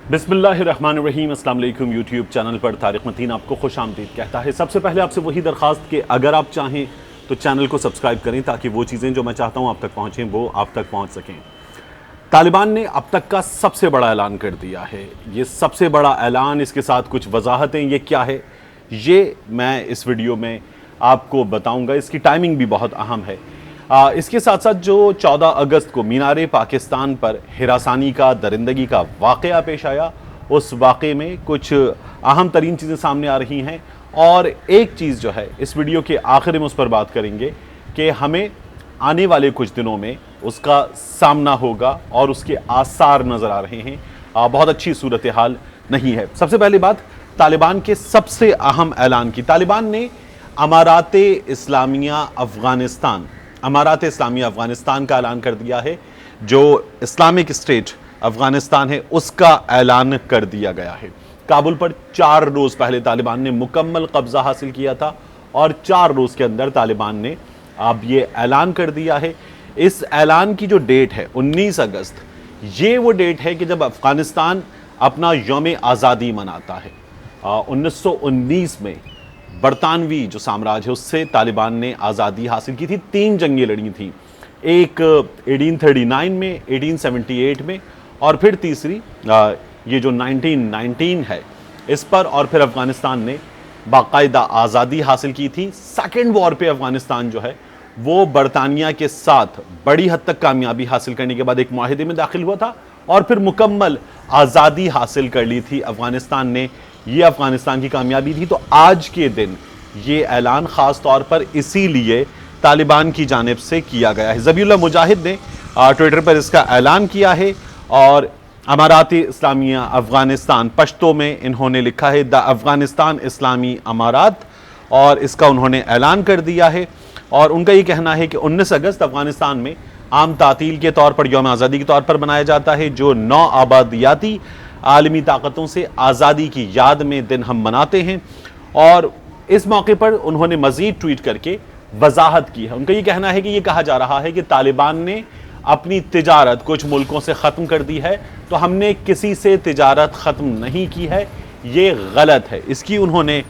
बिस्मिल्लाहिर्रहमानिर्रहीम। अस्सलाम वालेकुम। यूट्यूब चैनल पर तारिक मतीन आपको खुश आमदीद कहता है। सबसे पहले आपसे वही दरख्वास्त कि अगर आप चाहें तो चैनल को सब्सक्राइब करें ताकि वो चीज़ें जो मैं चाहता हूँ आप तक पहुँचें वो आप तक पहुँच सकें। तालिबान ने अब तक का सबसे बड़ा ऐलान कर दिया है। ये सबसे बड़ा ऐलान, इसके साथ कुछ वजाहतें, ये क्या है ये मैं इस वीडियो में आपको बताऊंगा। इसकी टाइमिंग भी बहुत अहम है। इसके साथ साथ जो 14 अगस्त को मीनार पाकिस्तान पर हिरासानी का, दरिंदगी का वाक़या पेश आया, उस वाक़े में कुछ अहम तरीन चीज़ें सामने आ रही हैं। और एक चीज़ जो है इस वीडियो के आखिर में उस पर बात करेंगे कि हमें आने वाले कुछ दिनों में उसका सामना होगा और उसके आसार नज़र आ रहे हैं। बहुत अच्छी सूरत हाल नहीं है। सबसे पहली बात तालिबान के सबसे अहम ऐलान की। तालिबान ने अमारात इस्लामिया अफ़गानिस्तान का ऐलान कर दिया है। जो इस्लामिक स्टेट अफ़गानिस्तान है उसका ऐलान कर दिया गया है। काबुल पर 4 रोज़ पहले तालिबान ने मुकम्मल कब्ज़ा हासिल किया था और 4 रोज़ के अंदर तालिबान ने अब ये ऐलान कर दिया है। इस ऐलान की जो डेट है 19 अगस्त, ये वो डेट है कि जब अफ़गानिस्तान अपना यौम आज़ादी मनाता है। 1919 में बरतानवी जो साम्राज्य है उससे तालिबान ने आज़ादी हासिल की थी। 3 जंगें लड़ी थी, एक 1839 में, 1878 में और फिर तीसरी ये जो 1919 है इस पर। और फिर अफ़गानिस्तान ने बाकायदा आज़ादी हासिल की थी। सेकेंड वॉर पे अफ़गानिस्तान जो है वो बरतानिया के साथ बड़ी हद तक कामयाबी हासिल करने के बाद एक मुआहिदे में दाखिल हुआ था और फिर मुकम्मल आज़ादी हासिल कर ली थी अफ़गानिस्तान ने। ये अफ़गानिस्तान की कामयाबी थी। तो आज के दिन ये ऐलान ख़ास तौर पर इसीलिए तालिबान की जानिब से किया गया है। ज़बीहुल्लाह मुजाहिद ने ट्विटर पर इसका ऐलान किया है और अमारात इस्लामिया अफ़गानिस्तान, पश्तो में इन्होंने लिखा है द अफ़गानिस्तान इस्लामी अमारात, और इसका उन्होंने ऐलान कर दिया है। और उनका ये कहना है कि 19 अगस्त अफ़गानिस्तान में आम तातील के तौर पर, यौम आज़ादी के तौर पर मनाया जाता है, जो 9 आबादियाती आलमी ताकतों से आज़ादी की याद में दिन हम मनाते हैं। और इस मौके पर उन्होंने मज़ीद ट्वीट करके वजाहत की है। उनका ये कहना है कि ये कहा जा रहा है कि तालिबान ने अपनी तिजारत कुछ मुल्कों से ख़त्म कर दी है, तो हमने किसी से तिजारत ख़त्म नहीं की है, ये गलत है। इसकी उन्होंने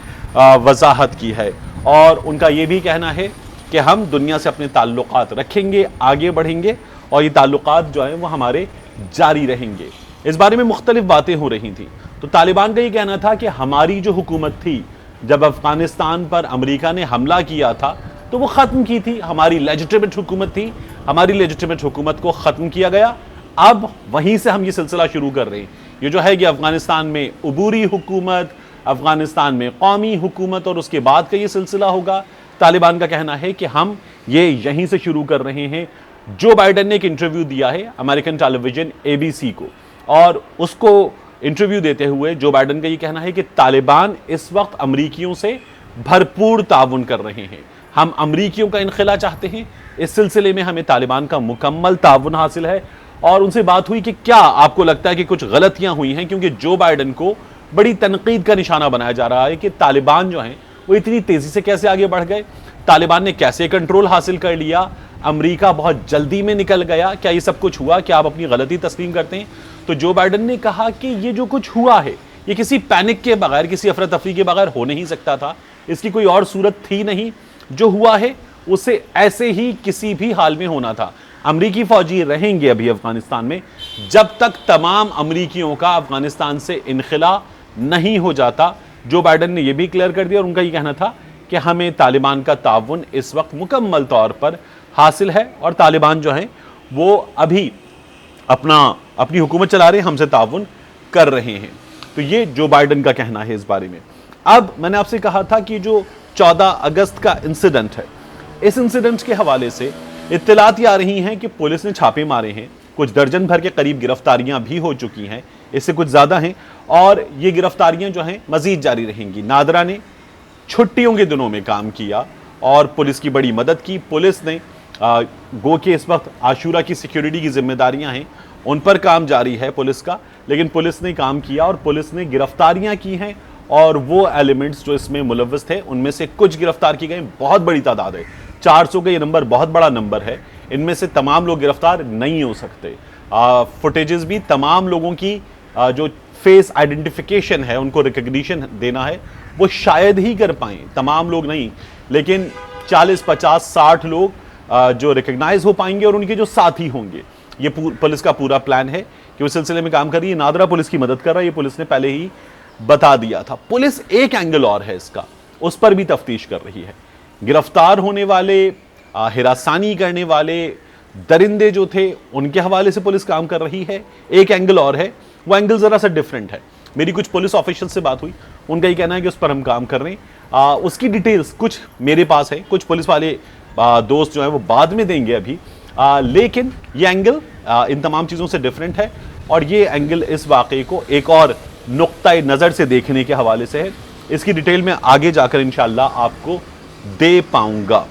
वजाहत की है। और उनका ये भी कहना है कि हम दुनिया से अपने ताल्लुकात रखेंगे, आगे बढ़ेंगे और ये ताल्लुकात जो हैं वो हमारे जारी रहेंगे। इस बारे में मुख्तलिफ बातें हो रही थी। तो तालिबान का ये कहना था कि हमारी जो हुकूमत थी, जब अफ़गानिस्तान पर अमेरिका ने हमला किया था तो वो ख़त्म की थी। हमारी लेजिटिमेट हुकूमत थी, हमारी लेजिटिमेट हुकूमत को ख़त्म किया गया। अब वहीं से हम ये सिलसिला शुरू कर रहे हैं। ये जो है कि अफ़गानिस्तान में उबूरी हुकूमत, अफ़गानिस्तान में कौमी हुकूमत और उसके बाद का ये सिलसिला होगा। तालिबान का कहना है कि हम ये यहीं से शुरू कर रहे हैं। जो बाइडन ने एक इंटरव्यू दिया है अमेरिकन टेलीविजन ABC को, और उसको इंटरव्यू देते हुए जो बाइडन का ये कहना है कि तालिबान इस वक्त अमरीकियों से भरपूर ताउन कर रहे हैं। हम अमरीकियों का इनखिला चाहते हैं, इस सिलसिले में हमें तालिबान का मुकम्मल ताउन हासिल है। और उनसे बात हुई कि क्या आपको लगता है कि कुछ गलतियां हुई हैं, क्योंकि जो बाइडन को बड़ी तनकीद का निशाना बनाया जा रहा है कि तालिबान जो हैं वो इतनी तेजी से कैसे आगे बढ़ गए, तालिबान ने कैसे कंट्रोल हासिल कर लिया, अमेरिका बहुत जल्दी में निकल गया, क्या ये सब कुछ हुआ, क्या आप अपनी गलती तस्लीम करते हैं? तो जो बाइडन ने कहा कि ये जो कुछ हुआ है ये किसी पैनिक के बगैर, किसी अफरा तफरी के बगैर हो नहीं सकता था, इसकी कोई और सूरत थी नहीं। जो हुआ है उसे ऐसे ही किसी भी हाल में होना था। अमरीकी फौजी रहेंगे अभी अफगानिस्तान में जब तक तमाम अमरीकियों का अफगानिस्तान से इनखिला नहीं हो जाता। जो बाइडन ने यह भी क्लियर कर दिया और उनका यह कहना था कि हमें तालिबान का ताउन इस वक्त मुकम्मल तौर पर हासिल है और तालिबान जो है वो अभी अपनी हुकूमत चला रहे हैं, हमसे ताउन कर रहे हैं। तो ये जो बाइडन का कहना है इस बारे में। अब मैंने आपसे कहा था कि जो 14 अगस्त का इंसिडेंट है, इस इंसिडेंट के हवाले से इत्तलात आ रही हैं कि पुलिस ने छापे मारे हैं, कुछ दर्जन भर के करीब गिरफ्तारियां भी हो चुकी हैं, इससे कुछ ज़्यादा हैं और ये गिरफ्तारियां जो हैं मज़ीद जारी रहेंगी। नादरा ने छुट्टियों के दिनों में काम किया और पुलिस की बड़ी मदद की। पुलिस ने गो के इस वक्त आशूरा की सिक्योरिटी की जिम्मेदारियां हैं, उन पर काम जारी है पुलिस का, लेकिन पुलिस ने काम किया और पुलिस ने गिरफ्तारियां की हैं। और वो एलिमेंट्स जो इसमें मुलव्वस थे उनमें से कुछ गिरफ्तार की गए, बहुत बड़ी तादाद है। 400 का ये नंबर बहुत बड़ा नंबर है। इनमें से तमाम लोग गिरफ्तार नहीं हो सकते। फुटेजेस भी तमाम लोगों की जो फेस आइडेंटिफिकेशन है, उनको रिकग्निशन देना है, वो शायद ही कर पाएं, तमाम लोग नहीं, लेकिन 40, 50, 60 लोग जो रिकग्नाइज हो पाएंगे और उनके जो साथी होंगे। ये पुलिस का पूरा प्लान है कि उस सिलसिले में काम कर रही है। नादरा पुलिस की मदद कर रहा है, ये पुलिस ने पहले ही बता दिया था। पुलिस एक एंगल और है इसका, उस पर भी तफ्तीश कर रही है। गिरफ्तार होने वाले, हिरासानी करने वाले दरिंदे जो थे, उनके हवाले से पुलिस काम कर रही है। एक एंगल और है, वो एंगल जरा सा डिफरेंट है। मेरी कुछ पुलिस ऑफिशियल से बात हुई, उनका ये कहना है कि उस पर हम काम कर रहे हैं। उसकी डिटेल्स कुछ मेरे पास है, कुछ पुलिस वाले दोस्त जो है वो बाद में देंगे अभी, लेकिन ये एंगल इन तमाम चीज़ों से डिफरेंट है और ये एंगल इस वाक़े को एक और नुक्ता नज़र से देखने के हवाले से है। इसकी डिटेल में आगे जाकर इंशाअल्लाह आपको दे पाऊंगा।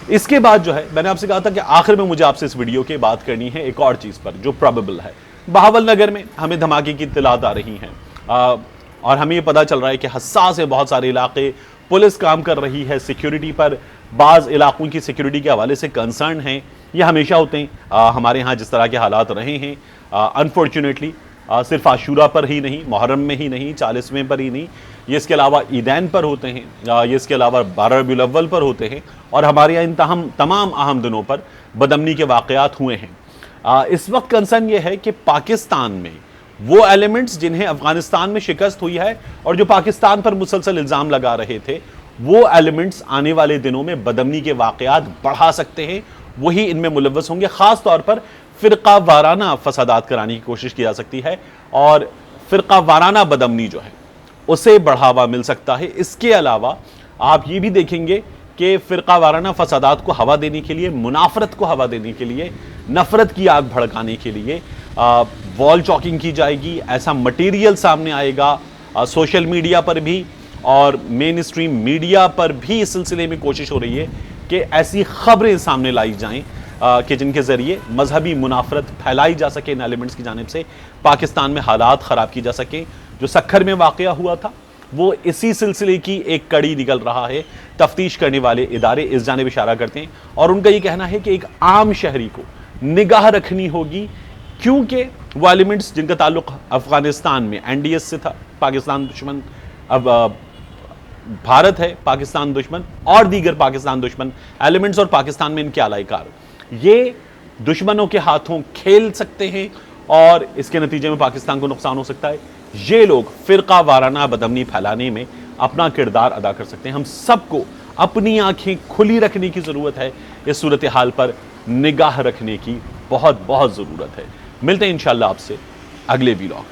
इसके बाद जो है, मैंने आपसे कहा था कि आखिर में मुझे आपसे इस वीडियो की बात करनी है एक और चीज़ पर जो प्रोबेबल है। बहावल नगर में हमें धमाके की इत्तलात आ रही हैं और हमें ये पता चल रहा है कि हसास है बहुत सारे इलाके, पुलिस काम कर रही है सिक्योरिटी पर, बाज़ इलाकों की सिक्योरिटी के हवाले से कंसर्न हैं। ये हमेशा होते हैं हमारे यहाँ जिस तरह के हालात रहे हैं। अनफॉर्चुनेटली सिर्फ आशूरा पर ही नहीं, मुहर्रम में ही नहीं, 40वें पर ही नहीं, ये इसके अलावा ईदैन पर होते हैं, ये इसके अलावा 12 रबीउल अव्वल पर होते हैं और हमारे यहाँ इन तमाम अहम दिनों पर बदअमनी के वाक़यात हुए हैं। इस वक्त कंसर्न ये है कि पाकिस्तान में वो एलिमेंट्स जिन्हें अफगानिस्तान में शिकस्त हुई है और जो पाकिस्तान पर मुसलसल इल्ज़ाम लगा रहे थे, वो एलिमेंट्स आने वाले दिनों में बदअमनी के वाक़यात बढ़ा सकते हैं, वही इनमें मुलव्वस होंगे। ख़ास तौर पर फ़िरका वाराना फसादात कराने की कोशिश की जा सकती है और फ़िरका वाराना बदअमनी जो है उसे बढ़ावा मिल सकता है। इसके अलावा आप ये भी देखेंगे कि फ़िरका वाराना फसादात को हवा देने के लिए, मुनाफरत को हवा देने के लिए, नफ़रत की आग भड़काने के लिए वॉल चॉकिंग की जाएगी। ऐसा मटेरियल सामने आएगा सोशल मीडिया पर भी और मेन स्ट्रीम मीडिया पर भी। इस सिलसिले में कोशिश हो रही है कि ऐसी खबरें सामने लाई जाएं कि जिनके ज़रिए मजहबी मुनाफरत फैलाई जा सके इन एलिमेंट्स की जानिब से, पाकिस्तान में हालात ख़राब की जा सकें। जो सक्खर में वाक़या हुआ था वो इसी सिलसिले की एक कड़ी निकल रहा है। तफ्तीश करने वाले इदारे इस जानिब इशारा करते हैं और उनका ये कहना है कि एक आम शहरी को निगाह रखनी होगी, क्योंकि वो एलिमेंट्स जिनका ताल्लुक अफगानिस्तान में एनडीएस से था, पाकिस्तान दुश्मन, अब भारत है पाकिस्तान दुश्मन और दीगर पाकिस्तान दुश्मन एलिमेंट्स और पाकिस्तान में इनके आलाइकार, ये दुश्मनों के हाथों खेल सकते हैं और इसके नतीजे में पाकिस्तान को नुकसान हो सकता है। ये लोग फ़िरका वाराना बदअमनी फैलाने में अपना किरदार अदा कर सकते हैं। हम सबको अपनी आंखें खुली रखने की ज़रूरत है, इस सूरत हाल पर निगाह रखने की बहुत बहुत ज़रूरत है। मिलते हैं इंशाअल्लाह आपसे अगले वीडियो में।